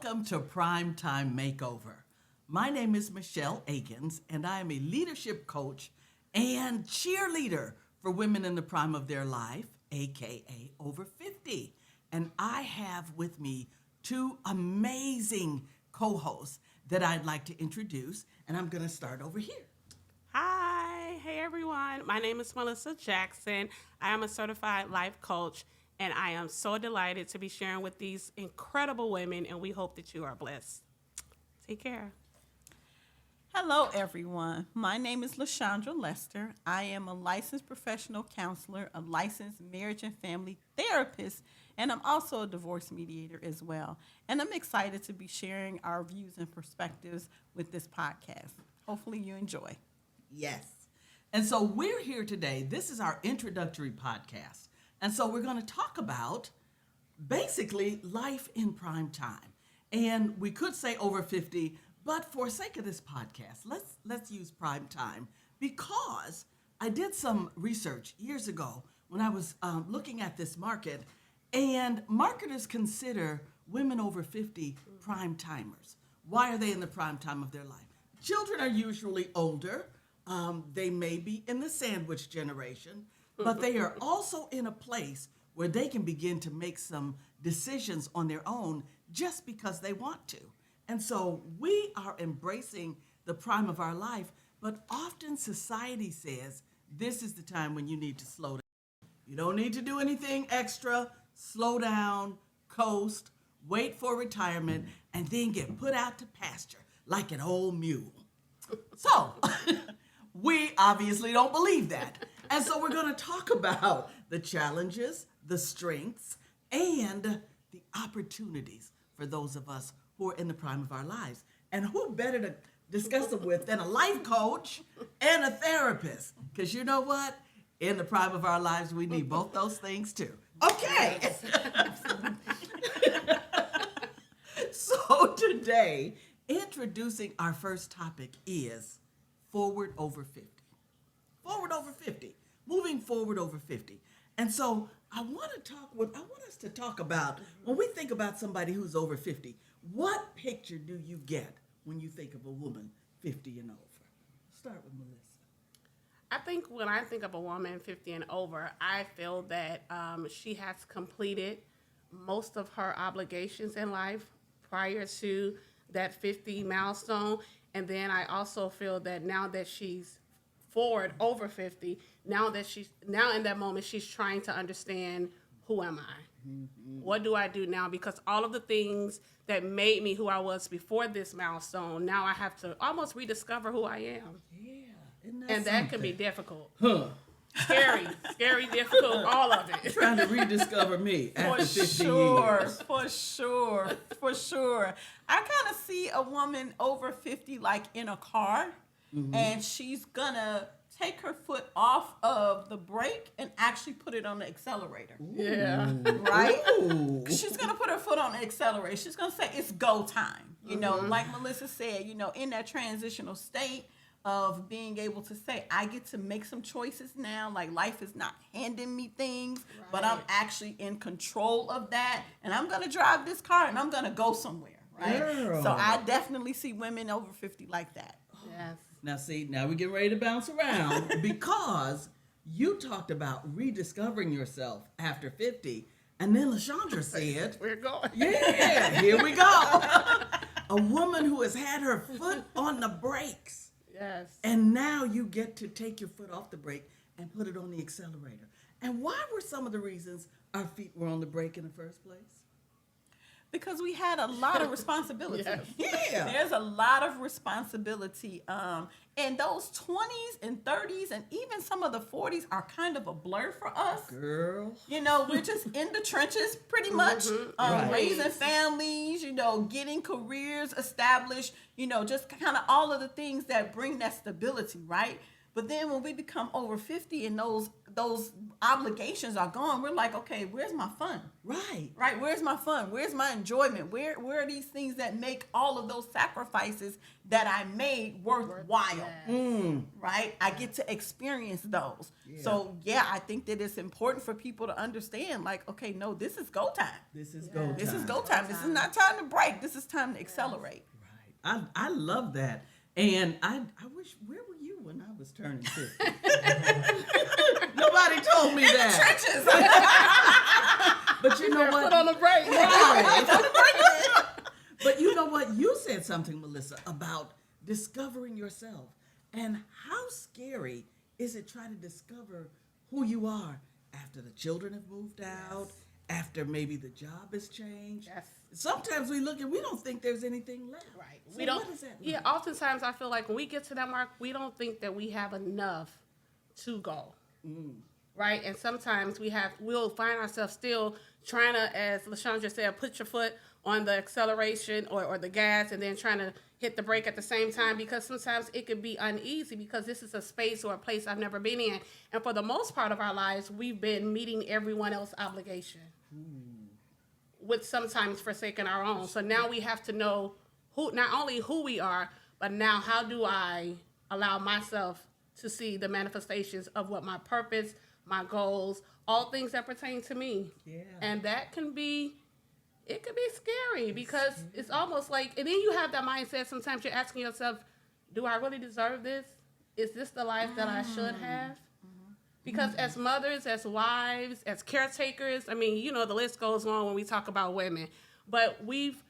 Welcome to Primetime Makeover. My name is Michelle Akins, and I am a leadership coach and cheerleader for women in the prime of their life, aka over 50. And I have with me two amazing co-hosts that I'd like to introduce, and I'm going to start over here. Hi, hey everyone. My name is Melissa Jackson. I am a certified life coach, and I am so delighted to be sharing with these incredible women, and we hope that you are blessed. Take care. Hello, everyone. My name is LaShondra Lester. I am a licensed professional counselor, a licensed marriage and family therapist, and I'm also a divorce mediator as well. And I'm excited to be sharing our views and perspectives with this podcast. Hopefully you enjoy. Yes. And so we're here today. This is our introductory podcast. And so we're going to talk about basically life in prime time. And we could say over 50, but for sake of this podcast, let's use prime time because I did some research years ago when I was looking at this market, and marketers consider women over 50 prime timers. Why are they in the prime time of their life? Children are usually older. They may be in the sandwich generation, but they are also in a place where they can begin to make some decisions on their own just because they want to. And so we are embracing the prime of our life, but often society says this is the time when you need to slow down. You don't need to do anything extra, slow down, coast, wait for retirement, and then get put out to pasture like an old mule. So we obviously don't believe that. And so we're going to talk about the challenges, the strengths, and the opportunities for those of us who are in the prime of our lives. And who better to discuss them with than a life coach and a therapist? Because you know what? In the prime of our lives, we need both those things too. Okay. So today, introducing our first topic is forward over 50. Forward over 50. Moving forward over 50. And so I want us to talk about, when we think about somebody who's over 50, what picture do you get when you think of a woman 50 and over? Start with Melissa. I think when I think of a woman 50 and over, I feel that she has completed most of her obligations in life prior to that 50 milestone. And then I also feel that now that she's forward over 50, now in that moment, she's trying to understand, who am I? Mm-hmm. What do I do now? Because all of the things that made me who I was before this milestone, now I have to almost rediscover who I am. Yeah. Isn't that and something? That can be difficult. Huh. Scary, difficult, all of it. Trying to rediscover me after 50 years. For sure. I kind of see a woman over 50 like in a car, and she's gonna take her foot off of the brake and actually put it on the accelerator. Yeah. Right? Ooh. She's gonna put her foot on the accelerator. She's gonna say it's go time. You know, like Melissa said, in that transitional state of being able to say, I get to make some choices now. Like, life is not handing me things, but I'm actually in control of that. And I'm going to drive this car and I'm going to go somewhere, right? Girl. So I definitely see women over 50 like that. Yes. Now we get ready to bounce around because you talked about rediscovering yourself after 50. And then LaShondra said, We're going. Yeah, here we go. A woman who has had her foot on the brakes. Yes. And now you get to take your foot off the brake and put it on the accelerator. And why were some of the reasons our feet were on the brake in the first place? Because we had a lot of responsibility. Yes. Yeah. There's a lot of responsibility. And those 20s and 30s and even some of the 40s are kind of a blur for us. Girl. We're just in the trenches pretty much, Right. raising families, getting careers established, just kind of all of the things that bring that stability, right? But then when we become over 50 and those obligations are gone, we're like, okay, where's my fun? Right. Right? Where's my fun? Where's my enjoyment? Where are these things that make all of those sacrifices that I made worthwhile? Right? I get to experience those. Yeah. So yeah, I think that it's important for people to understand, like, okay, no, this is go time. This is go time. This is go time. This is not time to break. This is time to accelerate. Right. I love that. And I wish, where were you when I was turning 50? Nobody told me that. Trenches. But you know what? Put on the brake. Right. But you know what? You said something, Melissa, about discovering yourself. And how scary is it trying to discover who you are after the children have moved out, after maybe the job has changed? Yes. Sometimes we look and we don't think there's anything left. Right. So We don't. what does that Yeah. mean? Oftentimes, I feel like when we get to that mark, we don't think that we have enough to go. Right. And sometimes we'll find ourselves still trying to, as LaShondra said, put your foot on the acceleration or the gas, and then trying to hit the brake at the same time, because sometimes it could be uneasy because this is a space or a place I've never been in. And for the most part of our lives, we've been meeting everyone else's obligation, with sometimes forsaking our own. So now we have to know not only who we are, but now how do I allow myself to see the manifestations of what my purpose, my goals, all things that pertain to me. Yeah. And that can be scary, because it's almost like, and then you have that mindset, sometimes you're asking yourself, do I really deserve this? Is this the life that I should have? Because as mothers, as wives, as caretakers, I mean, you know, the list goes on when we talk about women. But we've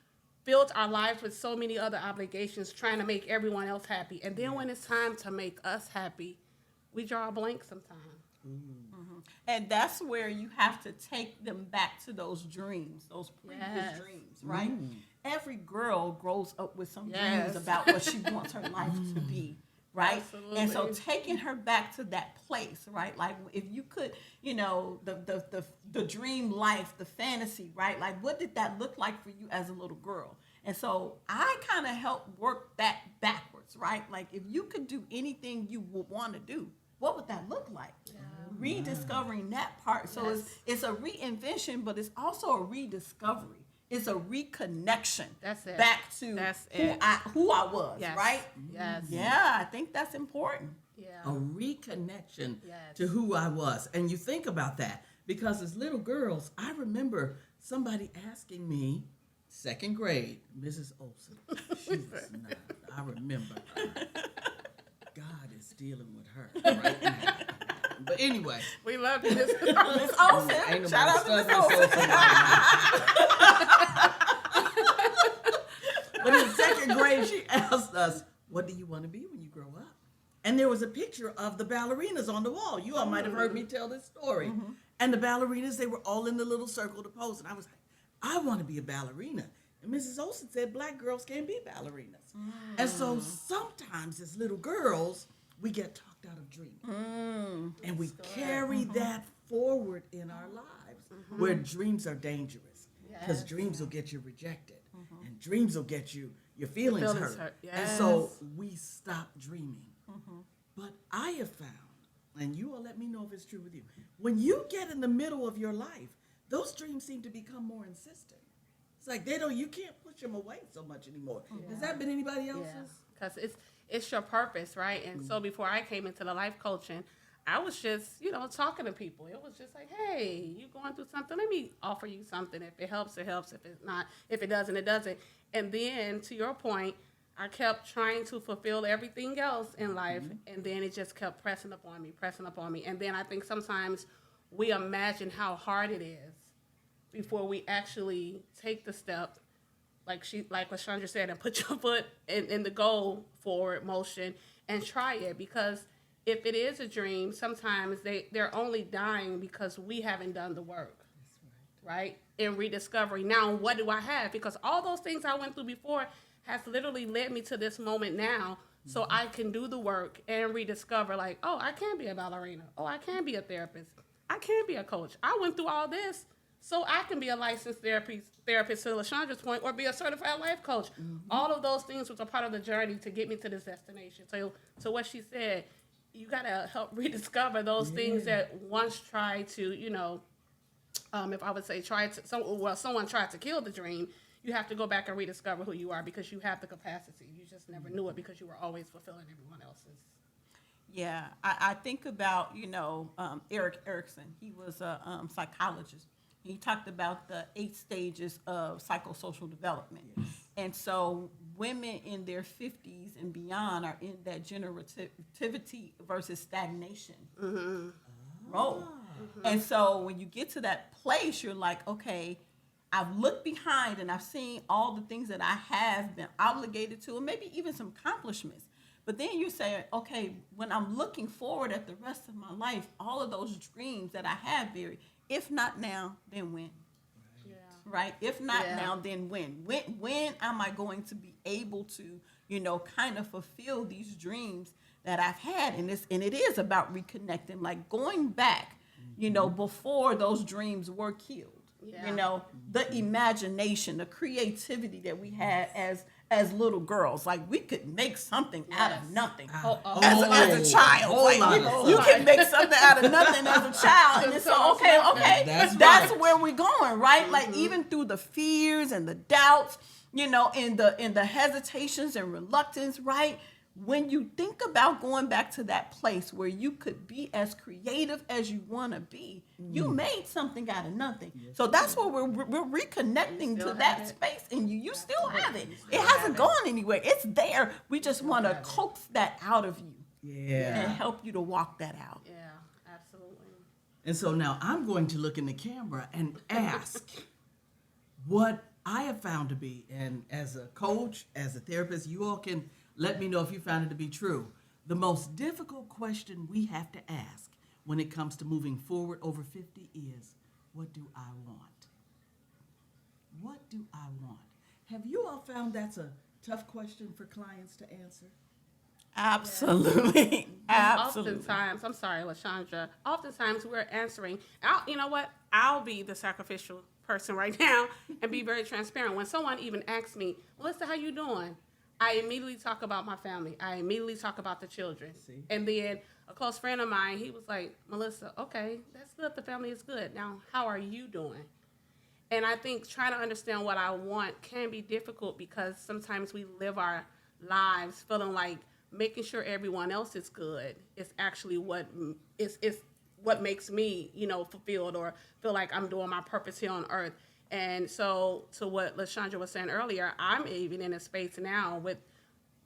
built our lives with so many other obligations, trying to make everyone else happy. And then when it's time to make us happy, we draw a blank sometimes. And that's where you have to take them back to those dreams, those previous dreams, right? Every girl grows up with some dreams about what she wants her life to be, right? Absolutely. And so taking her back to that place, right? Like if you could, you know, the dream life, the fantasy, right? Like what did that look like for you as a little girl? And so I kind of help work that backwards, right? Like if you could do anything you would want to do, what would that look like? Rediscovering that part. So it's a reinvention, but it's also a rediscovery. It's a reconnection. That's it. Back to who I was, Yes. right? Yes. Yeah, I think that's important. Yeah. A reconnection Yes. to who I was. And you think about that, because as little girls, I remember somebody asking me, second grade, Mrs. Olson, she was not, I remember her. God is dealing with her right now. But anyway. We love you, Miss Miss Olson. Ain't Shout out nobody to Miss studying Olson. Olson right now. But in second grade, she asked us, what do you want to be when you grow up? And there was a picture of the ballerinas on the wall. You all might have heard me tell this story. And the ballerinas, they were all in the little circle to pose. And I was like, I want to be a ballerina. And Mrs. Olson said, black girls can't be ballerinas. And so sometimes as little girls, we get talked out of dreaming. And we carry that forward in our lives, where dreams are dangerous. Because dreams will get you rejected. And dreams will get you, your feelings hurt. And so we stop dreaming. But I have found, and you will let me know if it's true with you, when you get in the middle of your life, those dreams seem to become more insistent. It's like you can't push them away so much anymore. Has that been anybody else's? Because it's your purpose, right? And so before I came into the life coaching, I was just, talking to people. It was just like, hey, you going through something? Let me offer you something. If it helps, it helps. If it's not, if it doesn't, it doesn't. And then, to your point, I kept trying to fulfill everything else in life, and then it just kept pressing up on me. And then I think sometimes we imagine how hard it is before we actually take the step, like LaShondra said, and put your foot in the goal forward motion and try it. Because if it is a dream, sometimes they're only dying because we haven't done the work. That's right. In rediscovery. Now, what do I have? Because all those things I went through before has literally led me to this moment now, so I can do the work and rediscover, like, oh, I can be a ballerina. Oh, I can be a therapist. I can be a coach. I went through all this, so I can be a licensed therapist to LaShondra's point, or be a certified life coach. All of those things was a part of the journey to get me to this destination. So what she said, you got to help rediscover those things that once tried to, if I would say someone tried to kill the dream, you have to go back and rediscover who you are because you have the capacity. You just never knew it because you were always fulfilling everyone else's. Yeah, I think about, Eric Erickson. He was a psychologist. He talked about the 8 stages of psychosocial development. Yes. And so women in their 50s and beyond are in that generativity versus stagnation role. Mm-hmm. And so when you get to that place, you're like, okay, I've looked behind and I've seen all the things that I have been obligated to, and maybe even some accomplishments. But then you say, okay, when I'm looking forward at the rest of my life, all of those dreams that I have buried, if not now, then when? Yeah. Right? If not now, then when? When am I going to be able to, kind of fulfill these dreams that I've had? And it is about reconnecting, like going back, before those dreams were killed. Yeah. The imagination, the creativity that we had as little girls, like we could make something out of nothing as a child. You can make something out of nothing as a child, and it's so okay. That's where we're going, right? Mm-hmm. Like even through the fears and the doubts, in the hesitations and reluctance, right? When you think about going back to that place where you could be as creative as you want to be, you made something out of nothing. Yes. So that's what we're reconnecting to that space in you. You still have it. It hasn't gone anywhere. It's there. We just want to coax that out of you and help you to walk that out. Yeah, absolutely. And so now I'm going to look in the camera and ask what I have found to be, and as a coach, as a therapist, you all can let me know if you found it to be true. The most difficult question we have to ask when it comes to moving forward over 50 is, what do I want? What do I want? Have you all found that's a tough question for clients to answer? Absolutely. Absolutely. Oftentimes, I'm sorry, LaShondra, oftentimes we're answering, I'll be the sacrificial person right now and be very transparent. When someone even asks me, Melissa, how you doing? I immediately talk about my family. I immediately talk about the children. See? And then a close friend of mine, he was like, Melissa, okay, that's good. The family is good. Now, how are you doing? And I think trying to understand what I want can be difficult because sometimes we live our lives feeling like making sure everyone else is good is actually what is what makes me, fulfilled or feel like I'm doing my purpose here on earth. And so to what LaShondra was saying earlier, I'm even in a space now with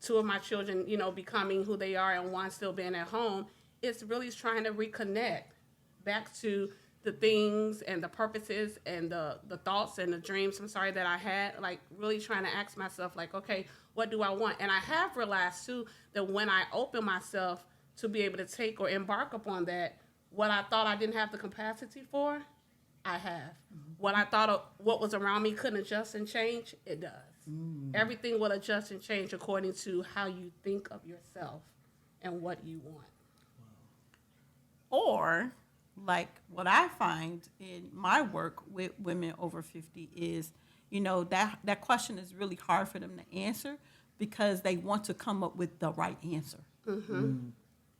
2 of my children, becoming who they are and one still being at home. It's really trying to reconnect back to the things and the purposes and the thoughts and the dreams, that I had, like really trying to ask myself, like, okay, what do I want? And I have realized, too, that when I open myself to be able to take or embark upon that, what I thought I didn't have the capacity for, I have. Mm-hmm. What I thought what was around me couldn't adjust and change, it does. Mm. Everything will adjust and change according to how you think of yourself and what you want. Wow. Or, like what I find in my work with women over 50 is, that question is really hard for them to answer because they want to come up with the right answer. Mm-hmm. Mm.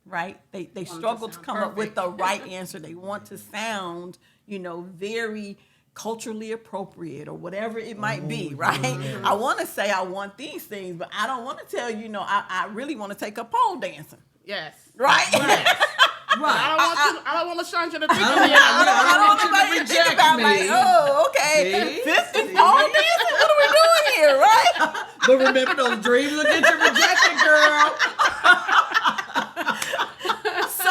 Right? They struggle to come up with the right answer. They want to sound, very culturally appropriate or whatever it might be, right? Yeah. I want to say I want these things, but I don't want to tell you, I really want to take a pole dancing. Right? Right. I don't want LaShondra to think of me. I don't want you to reject me. Like, oh, okay. 50 pole dancing? What are we doing here, right? But remember, those dreams will get you rejected, girl. So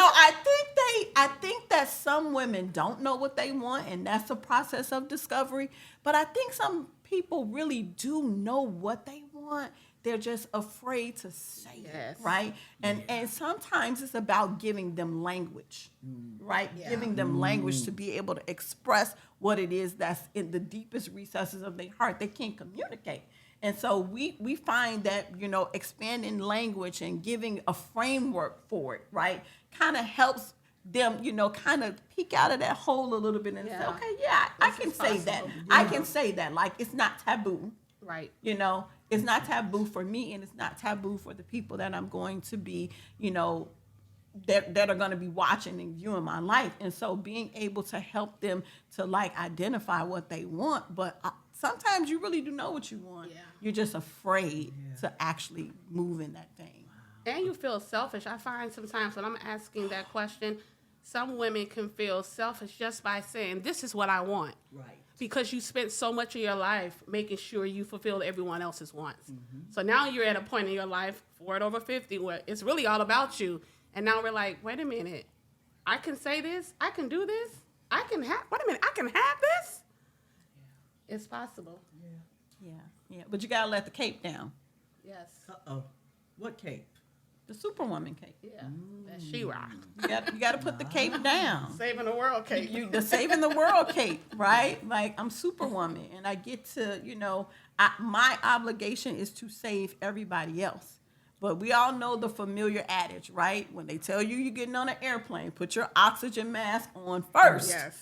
I think that some women don't know what they want, and that's a process of discovery. But I think some people really do know what they want. They're just afraid to say it, right? And sometimes it's about giving them language, right? Yeah. Giving them language to be able to express what it is that's in the deepest recesses of their heart. They can't communicate. And so we find that, expanding language and giving a framework for it, right, kind of helps them, kind of peek out of that hole a little bit and say, okay, I can say that. Yeah. I can say that. Like, it's not taboo. Right. It's not taboo for me, and it's not taboo for the people that I'm going to be, that are going to be watching and viewing my life. And so being able to help them to like identify what they want, but sometimes you really do know what you want. Yeah. You're just afraid to actually move in that thing. And you feel selfish. I find sometimes when I'm asking that question, some women can feel selfish just by saying, this is what I want. Right. Because you spent so much of your life making sure you fulfilled everyone else's wants. So now you're at a point in your life, 40 over 50, where it's really all about you. And now we're like, wait a minute, I can say this, I can do this, I can have this? It's possible. Yeah. But you got to let the cape down. Yes. Uh-oh. What cape? The Superwoman cape. Yeah. That she rocked. You got to put the cape down. Saving the world, Kate. The saving the world cape, right? Like, I'm Superwoman, and I get to, my obligation is to save everybody else. But we all know the familiar adage, right? When they tell you you're getting on an airplane, put your oxygen mask on first. Yes.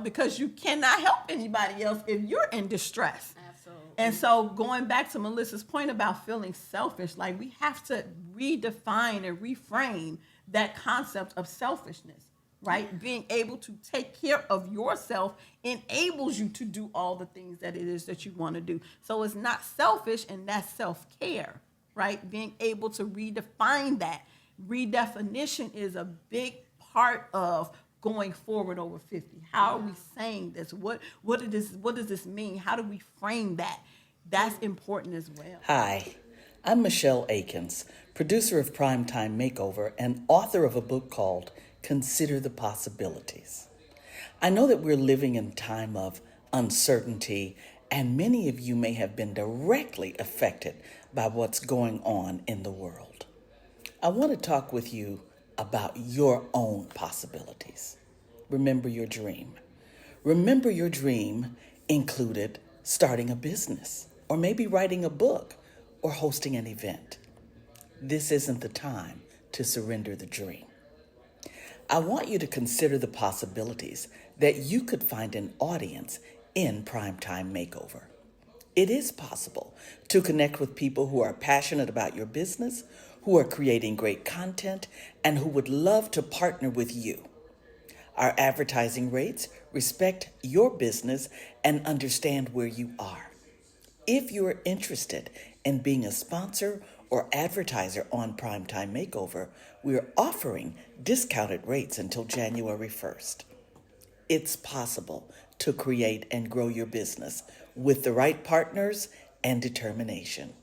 Because you cannot help anybody else if you're in distress. Absolutely. And so going back to Melissa's point about feeling selfish, like we have to redefine and reframe that concept of selfishness, right? Being able to take care of yourself enables you to do all the things that it is that you want to do. So it's not selfish, and that's self-care, right? Being able to redefine that. Redefinition is a big part of going forward over 50. How are we saying this? What does this mean? How do we frame that? That's important as well. Hi, I'm Michelle Akins, producer of Primetime Makeover and author of a book called Consider the Possibilities. I know that we're living in a time of uncertainty, and many of you may have been directly affected by what's going on in the world. I want to talk with you about your own possibilities. Remember your dream. Remember your dream included starting a business, or maybe writing a book, or hosting an event. This isn't the time to surrender the dream. I want you to consider the possibilities that you could find an audience in Primetime Makeover. It is possible to connect with people who are passionate about your business, who are creating great content, and who would love to partner with you. Our advertising rates respect your business and understand where you are. If you are interested in being a sponsor or advertiser on Primetime Makeover, we are offering discounted rates until January 1st. It's possible to create and grow your business with the right partners and determination.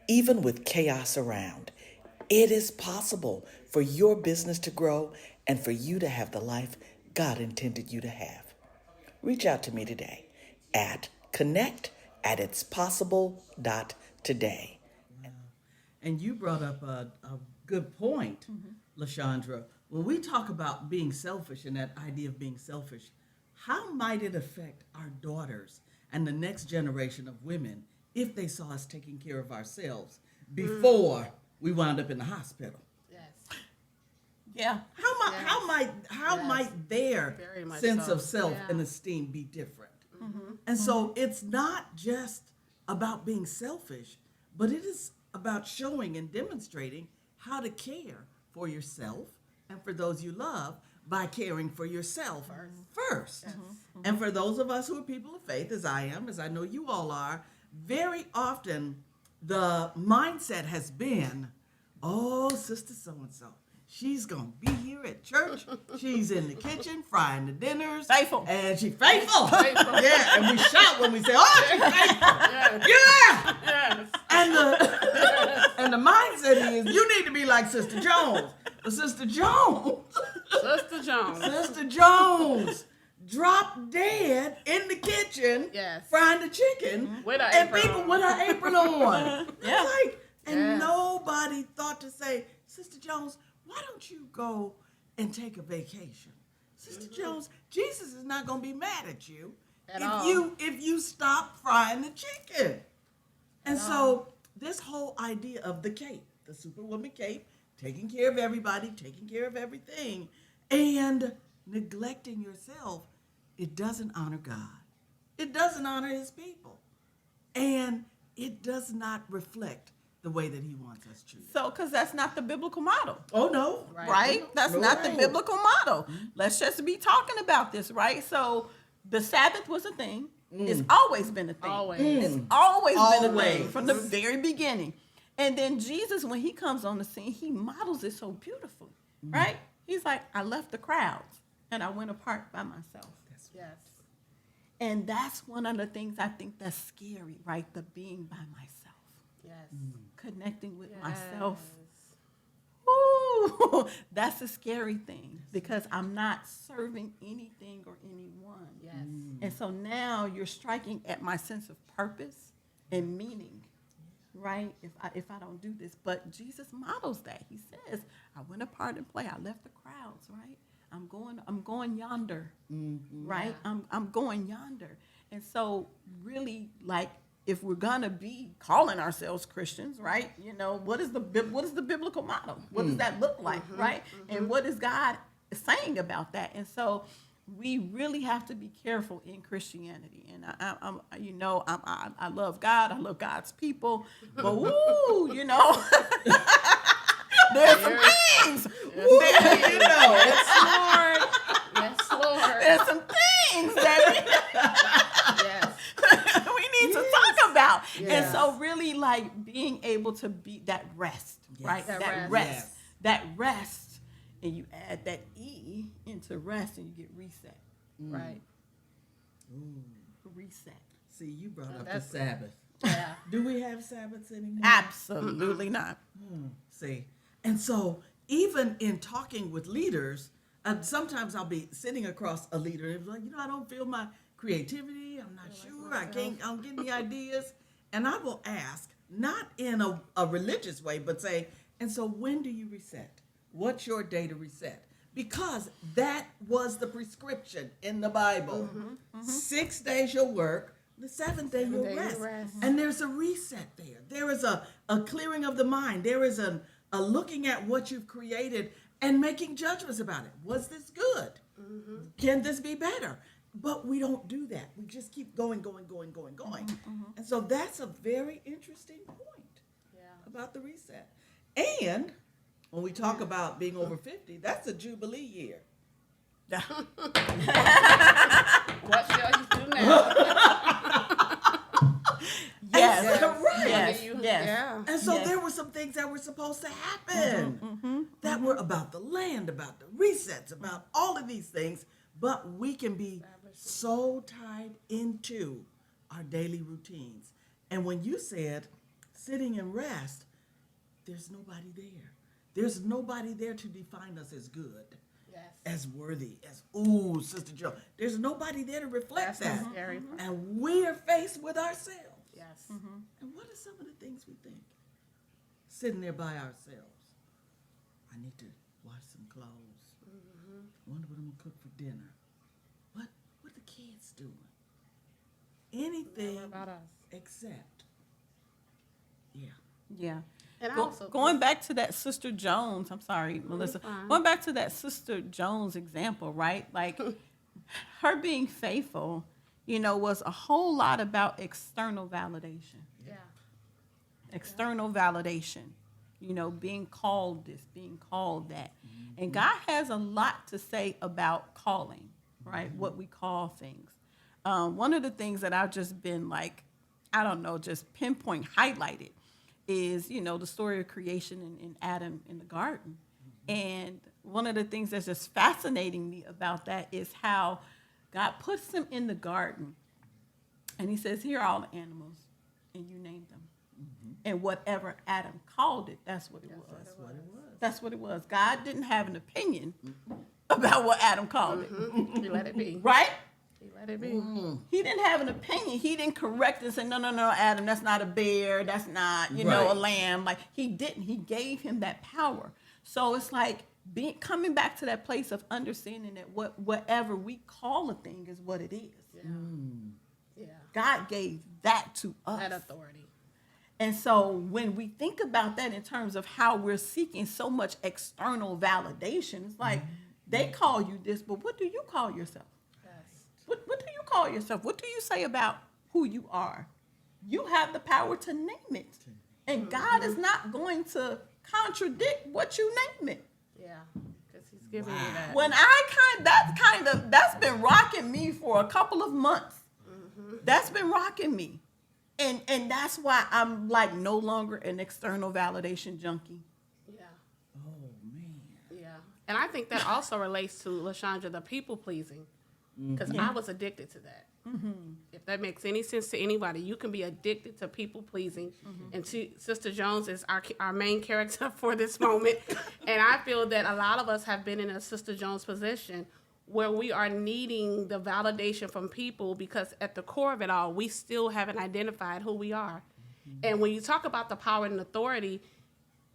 Even with chaos around, it is possible for your business to grow and for you to have the life God intended you to have. Reach out to me today at connect@itspossible.today. And you brought up a good point, LaShondra. When we talk about being selfish and that idea of being selfish, how might it affect our daughters and the next generation of women if they saw us taking care of ourselves before we wound up in the hospital? Yes. Yeah. How might their Very much sense so. of self Yeah. and esteem be different? And so it's not just about being selfish, but it is about showing and demonstrating how to care for yourself and for those you love by caring for yourself first. And for those of us who are people of faith, as I am, as I know you all are, very often the mindset has been, oh, sister so-and-so, she's going to be here at church. She's in the kitchen frying the dinners. Faithful. And she's faithful. Faithful. Yeah, and we shout when we say, oh, she's faithful. Yeah. Yes. And the mindset is, you need to be like Sister Jones. But Sister Jones dropped dead in the kitchen, Yes. frying the chicken, With her and apron people on. with her apron on. Yeah. And Yes. nobody thought to say, Sister Jones, why don't you go and take a vacation? Sister Jones, Jesus is not going to be mad at you At all. if you stop frying the chicken. And so this whole idea of the cape, the Superwoman cape, taking care of everybody, taking care of everything, and neglecting yourself, it doesn't honor God. It doesn't honor his people. And it does not reflect the the way that he wants us treated. So, because that's not the biblical model. Oh, no. Right? That's not the biblical model. Let's just be talking about this, right? So the Sabbath was a thing. It's always been a thing. Always. It's always been a thing Always. from the very beginning. And then Jesus, when he comes on the scene, he models it so beautifully, right? He's like, I left the crowds and I went apart by myself. Yes. And that's one of the things I think that's scary, right? The being by myself, Yes. connecting with myself. Ooh, that's a scary thing because I'm not serving anything or anyone. Yes. And so now you're striking at my sense of purpose and meaning, right? If I don't do this, but Jesus models that. He says, "I went apart and play. I left the crowds, right? I'm going yonder, right? I'm going yonder." And so really, like, if we're gonna be calling ourselves Christians, right? You know, what is the biblical model? What does that look like, right? And what is God saying about that? And so we really have to be careful in Christianity. And I love God. I love God's people. But woo, you know, there's some things. You know, Yes, Lord. There's some things that Yes. we need to talk about. Yes. And so really like being able to be that rest, right? That That rest. rest. Yes. That rest. And you add that E into rest and you get reset. Right. Reset. see, you brought up the That's- Sabbath. Yeah. Do we have Sabbaths anymore? Absolutely not. See, and so even in talking with leaders, sometimes I'll be sitting across a leader and be like, I don't feel my creativity. I'm not sure. I don't get any ideas. And I will ask, not in a religious way, but say, and so when do you reset? What's your day to reset? Because that was the prescription in the Bible. 6 days you'll work, the 7th day you'll rest. And there's a reset there. There is a clearing of the mind. There is a looking at what you've created and making judgments about it. Was this good? Can this be better? But we don't do that. We just keep going. And so that's a very interesting point about the reset. And when we talk about being over 50, that's a Jubilee year. What shall you do now? Yes. Right. Yes. You- Yes. Yeah. And so Yes. there were some things that were supposed to happen that were about the land, about the resets, about all of these things. But we can be so tied into our daily routines. And when you said sitting and rest, there's nobody there. There's nobody there to define us as good, Yes. as worthy, as, Sister Joe. There's nobody there to reflect That's the that. scary part. And we're faced with ourselves. Yes. And what are some of the things we think? Sitting there by ourselves. I need to wash some clothes. Wonder what I'm gonna cook for dinner. What the kids doing? Anything Never about us. except. Yeah. Yeah. And I Go- also going back to that Sister Jones, I'm sorry, Melissa. fine. Going back to that Sister Jones example, right? Like her being faithful, was a whole lot about external validation. Yeah. External validation, being called this, being called that. And God has a lot to say about calling, right? What we call things. One of the things that I've just been like, just pinpoint highlighted is, the story of creation in Adam in the garden. And one of the things that's just fascinating me about that is how God puts them in the garden. And he says, here are all the animals, and you named them. And whatever Adam called it, that's what it was. That's what it was. That's what it was. God didn't have an opinion about what Adam called it, You let it be. right? You let it be. He didn't have an opinion. He didn't correct and say, no, Adam, that's not a bear. That's not, a Right. lamb. Like, he didn't. He gave him that power. So it's like coming back to that place of understanding that whatever we call a thing is what it is. Yeah. Yeah. God gave that to us. That authority. And so when we think about that in terms of how we're seeking so much external validation, it's like they call you this, but what do you call yourself? Yes. What do you call yourself? What do you say about who you are? You have the power to name it And God is not going to contradict what you name it. Yeah, because he's giving you that. When that's been rocking me for a couple of months. That's been rocking me. And that's why I'm like no longer an external validation junkie. Yeah. Oh man. Yeah. And I think that also relates to LaShondra, the people pleasing, because I was addicted to that. If that makes any sense to anybody, you can be addicted to people pleasing. And Sister Jones is our main character for this moment. And I feel that a lot of us have been in a Sister Jones position where we are needing the validation from people because at the core of it all, we still haven't identified who we are. And when you talk about the power and authority,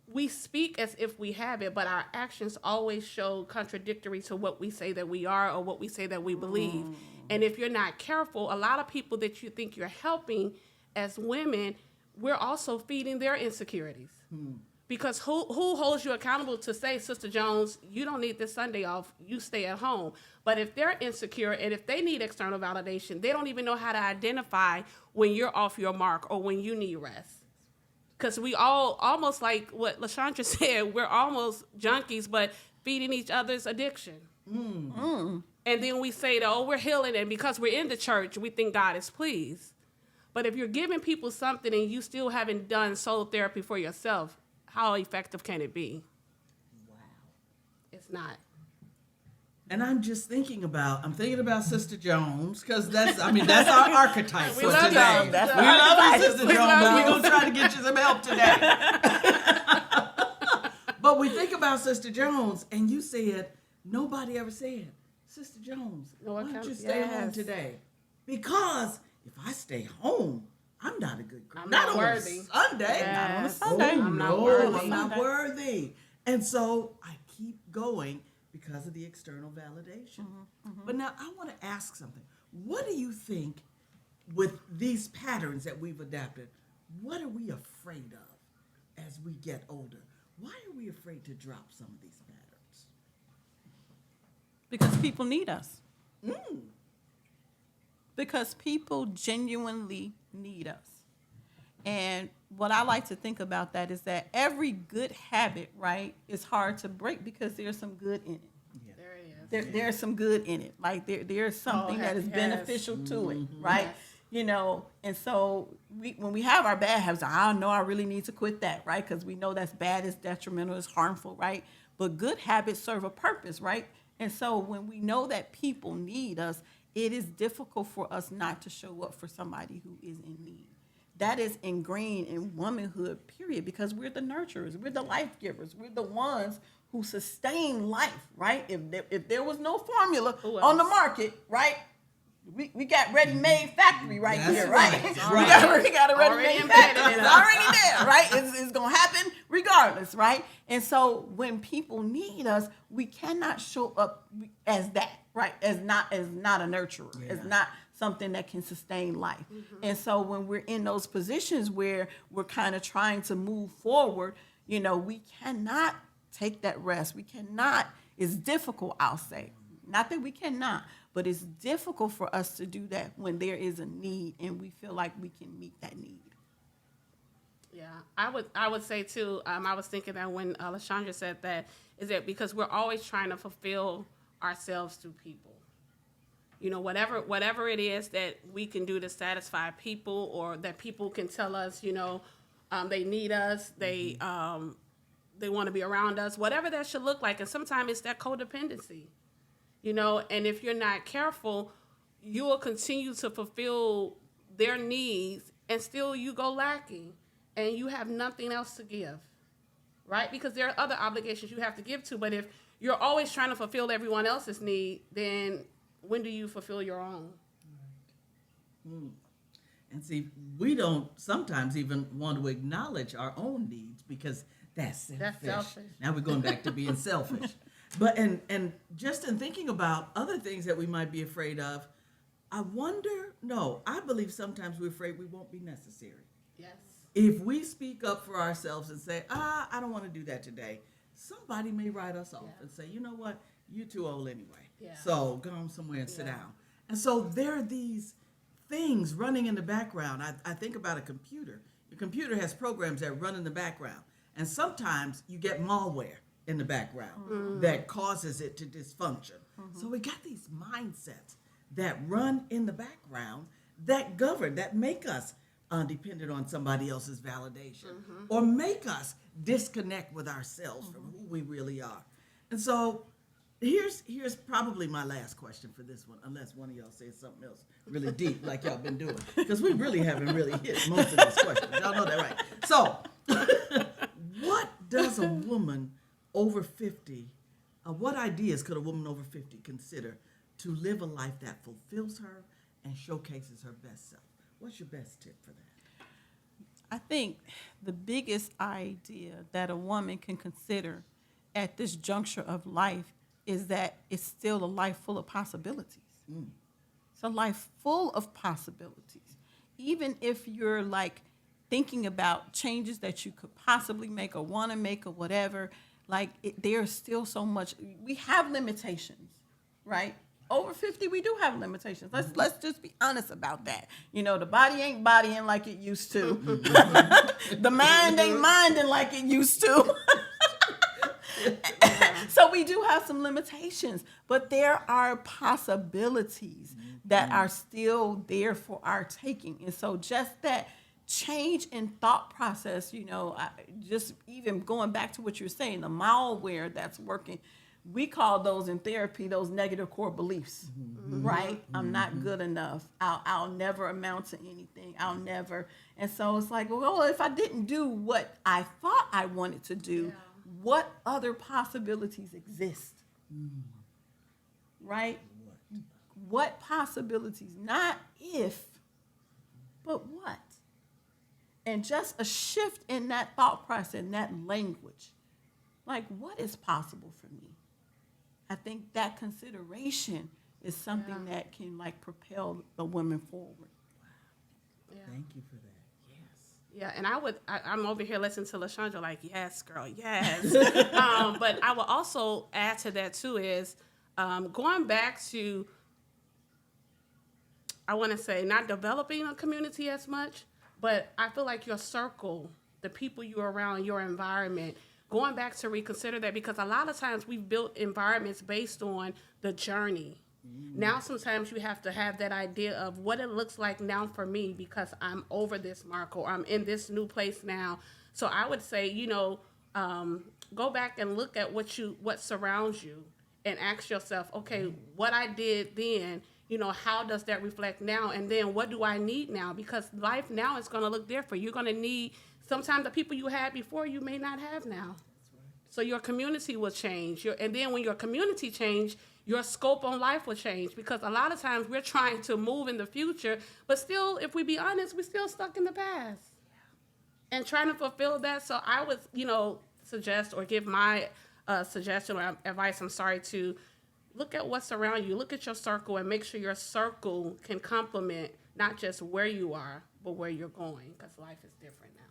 we speak as if we have it, but our actions always show contradictory to what we say that we are or what we say that we believe. And if you're not careful, a lot of people that you think you're helping as women, we're also feeding their insecurities. Because who holds you accountable to say, Sister Jones, you don't need this Sunday off, you stay at home. But if they're insecure and if they need external validation, they don't even know how to identify when you're off your mark or when you need rest. Because we all, almost like what LaShondra said, we're almost junkies, but feeding each other's addiction. And then we say, oh, we're healing, and because we're in the church, we think God is pleased. But if you're giving people something and you still haven't done soul therapy for yourself, how effective can it be? Wow. It's not. And I'm thinking about Sister Jones, because that's our archetype We for love today. you. That's We love you, Sister We Jones, love but we're you. going to try to get you some help today. But we think about Sister Jones, and you said, nobody ever said, Sister Jones, No why one don't you comes- stay home yes. today? Because if I stay home, I'm not a good girl. I'm not not on worthy. a Sunday. Yes. Not on a Oh, Sunday. I'm not no, worthy. I'm not Sunday. worthy. And so I keep going because of the external validation. But now I want to ask something. What do you think with these patterns that we've adapted, what are we afraid of as we get older? Why are we afraid to drop some of these patterns? Because people need us. Because people genuinely need us. And what I like to think about that is that every good habit, right, is hard to break because there's some good in it. There it is. There's some good in it. Like there's something that is yes. beneficial to it, right? Yes. You know, and so when we have our bad habits, I know I really need to quit that, right? Because we know that's bad, it's detrimental, it's harmful, right? But good habits serve a purpose, right? And so when we know that people need us, it is difficult for us not to show up for somebody who is in need. That is ingrained in womanhood, period, because we're the nurturers, we're the life givers, we're the ones who sustain life, right? If there was no formula Who on the else? market, right? We got ready-made factory right That's here, right? right. We got a Already ready-made embedded factory. in It's us. already there, right? It's going to happen regardless, right? And so when people need us, we cannot show up as that, right? As not a nurturer, Yeah. as not something that can sustain life. And so when we're in those positions where we're kind of trying to move forward, you know, we cannot take that rest. We cannot. It's difficult, I'll say. Not that we cannot, but it's difficult for us to do that when there is a need and we feel like we can meet that need. Yeah, I would say too. I was thinking that when LaShondra said that, is that because we're always trying to fulfill ourselves through people. You know, whatever it is that we can do to satisfy people, or that people can tell us, you know, they need us, they want to be around us, whatever that should look like. And sometimes it's that codependency, you know. And if you're not careful, you will continue to fulfill their needs, and still you go lacking. And you have nothing else to give, right? Because there are other obligations you have to give to. But if you're always trying to fulfill everyone else's need, then when do you fulfill your own? And see, we don't sometimes even want to acknowledge our own needs because that's selfish. That's selfish. Now we're going back to being selfish. But and just in thinking about other things that we might be afraid of, I believe sometimes we're afraid we won't be necessary. Yes. If we speak up for ourselves and say, I don't want to do that today, somebody may write us off and say, you know what, you're too old anyway. Yeah. So go on somewhere and sit Yeah. down. And so there are these things running in the background. I think about a computer. The computer has programs that run in the background. And sometimes you get malware in the background that causes it to dysfunction. So we got these mindsets that run in the background that govern, that make us dependent on somebody else's validation or make us disconnect with ourselves from who we really are. And so here's probably my last question for this one, unless one of y'all says something else really deep like y'all been doing, because we really haven't really hit most of these questions. Y'all know that, right? So what does a woman over 50, what ideas could a woman over 50 consider to live a life that fulfills her and showcases her best self? What's your best tip for that? I think the biggest idea that a woman can consider at this juncture of life is that it's still a life full of possibilities. It's a life full of possibilities. Even if you're like thinking about changes that you could possibly make or want to make or whatever, there's still so much. We have limitations, right? Over 50, we do have limitations. Let's just be honest about that. The body ain't bodying like it used to. The mind ain't minding like it used to. So we do have some limitations, but there are possibilities that are still there for our taking. And so just that change in thought process, just even going back to what you're saying, the malware that's working, we call those in therapy, those negative core beliefs, right? I'm not good enough. I'll never amount to anything. I'll never. And so it's like, well, if I didn't do what I thought I wanted to do, what other possibilities exist? Right? What possibilities? Not if, but what? And just a shift in that thought process, in that language. Like, what is possible for me? I think that consideration is something that can propel the women forward. Yeah. Thank you for that. Yeah, and I'm over here listening to LaShondra like, yes, girl, yes. But I will also add to that, too, is going back to, I want to say, not developing a community as much, but I feel like your circle, the people you're around, your environment, going back to reconsider that, because a lot of times we've built environments based on the journey. Now sometimes you have to have that idea of what it looks like now for me because I'm over this mark or I'm in this new place now. So I would say, go back and look at what surrounds you and ask yourself, okay, what I did then, how does that reflect now? And then what do I need now? Because life now is going to look different. You're going to need, sometimes the people you had before you may not have now. So your community will change. And then when your community change, your scope on life will change, because a lot of times we're trying to move in the future, but still, if we be honest, we're still stuck in the past and trying to fulfill that. So I would, suggest or give my suggestion or advice, to look at what's around you, look at your circle and make sure your circle can complement not just where you are, but where you're going, because life is different now.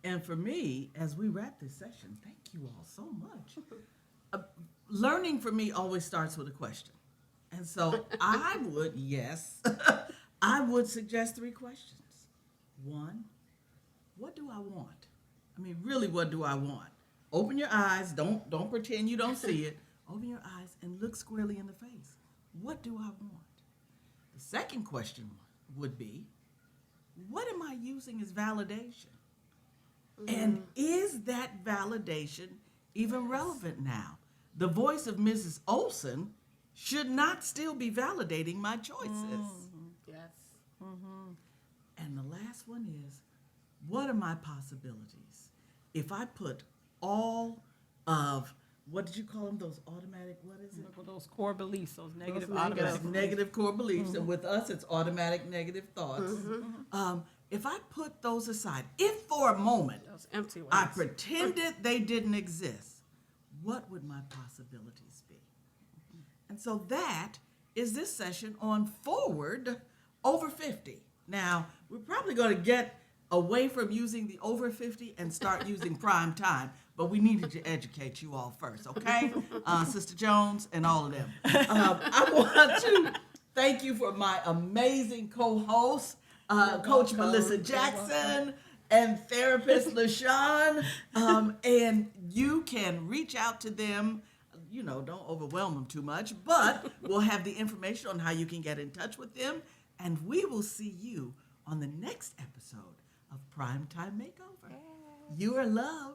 And for me, as we wrap this session, thank you all so much. Learning for me always starts with a question. And so I would suggest 3 questions. 1, what do I want? I mean, really, what do I want? Open your eyes. Don't pretend you don't see it. Open your eyes and look squarely in the face. What do I want? The second question would be, what am I using as validation? And is that validation even relevant now? The voice of Mrs. Olson should not still be validating my choices. Yes. And the last one is, what are my possibilities? If I put all of, what did you call them, those automatic, what is it? Those core beliefs, those negative Negative core beliefs, and with us it's automatic negative thoughts. If I put those aside, if for a moment Those empty ones. I pretended they didn't exist, what would my possibilities be? And so that is this session on Forward Over 50. Now, we're probably going to get away from using the over 50 and start using prime time, but we needed to educate you all first, okay? Sister Jones and all of them. I want to thank you for my amazing co-hosts, Coach Melissa Jackson and therapist LaShawn. And you can reach out to them. Don't overwhelm them too much, but we'll have the information on how you can get in touch with them. And we will see you on the next episode of Primetime Makeover. You are loved.